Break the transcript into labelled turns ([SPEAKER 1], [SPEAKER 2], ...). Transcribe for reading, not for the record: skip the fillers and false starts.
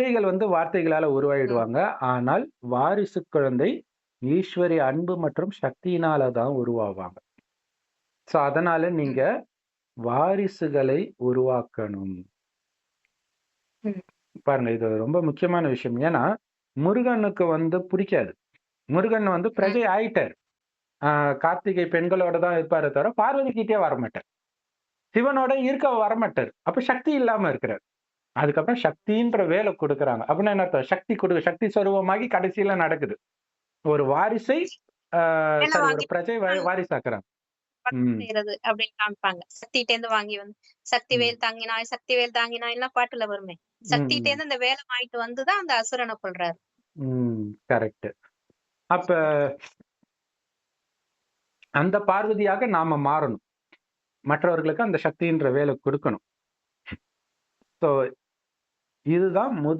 [SPEAKER 1] பிரஜைகள் வார்த்தைகளால
[SPEAKER 2] ம்.
[SPEAKER 1] உருவாயிடுவாங்க. ஆனால் வாரிசு குழந்தை ஈஸ்வரிய அன்பு மற்றும் சக்தியினால தான் உருவாவாங்க. சோ அதனால நீங்க
[SPEAKER 2] ம்.
[SPEAKER 1] வாரிசுகளை உருவாக்கணும்.
[SPEAKER 2] ம்.
[SPEAKER 1] பாருங்க, இது ரொம்ப முக்கியமான விஷயம். ஏன்னா, முருகனுக்கு பிடிக்காது. முருகன்
[SPEAKER 2] ம்.
[SPEAKER 1] பிரஜை ஆயிட்டாரு. கார்த்திகை பெண்களோட தான் இருப்பாரே தவிர, பார்வதி கிட்டயே வரமாட்டார். சிவனோட இருக்க வரமாட்டாரு. அப்ப சக்தி இல்லாம இருக்கிறார். அதுக்கப்புறம் சக்தின்ற வேலை குடுக்குறாங்க. அப்படின்னா என்ன அர்த்தம்? சக்தி சொரூபமாகி கடைசியில நடக்குது. ஒரு வாரிசை ஆ
[SPEAKER 2] வேலை
[SPEAKER 1] சாரி ஒரு
[SPEAKER 2] வாங்கி
[SPEAKER 1] பிரஜை வாரிசாக்குறாங்க. ம்,
[SPEAKER 2] செய்றது அப்படின்னு காமிப்பாங்க. சக்திட்டேருந்து வாங்கி வந்து
[SPEAKER 1] ம்,
[SPEAKER 2] சக்திவேல் தாங்கினாய்லாம் பாட்டுல வருமே.
[SPEAKER 1] ம்,
[SPEAKER 2] சக்திட்டேருந்து அந்த வேலை வாங்கிட்டு வந்து தான் அந்த அசுரன கொல்றாரு.
[SPEAKER 1] ம். கரெக்ட். அப்ப அந்த பார்வதியாக நாம மாறணும். மற்றவர்களுக்கு அந்த சக்தின்ற வேலை குடுக்கணும். சோ இதுதான் முதல்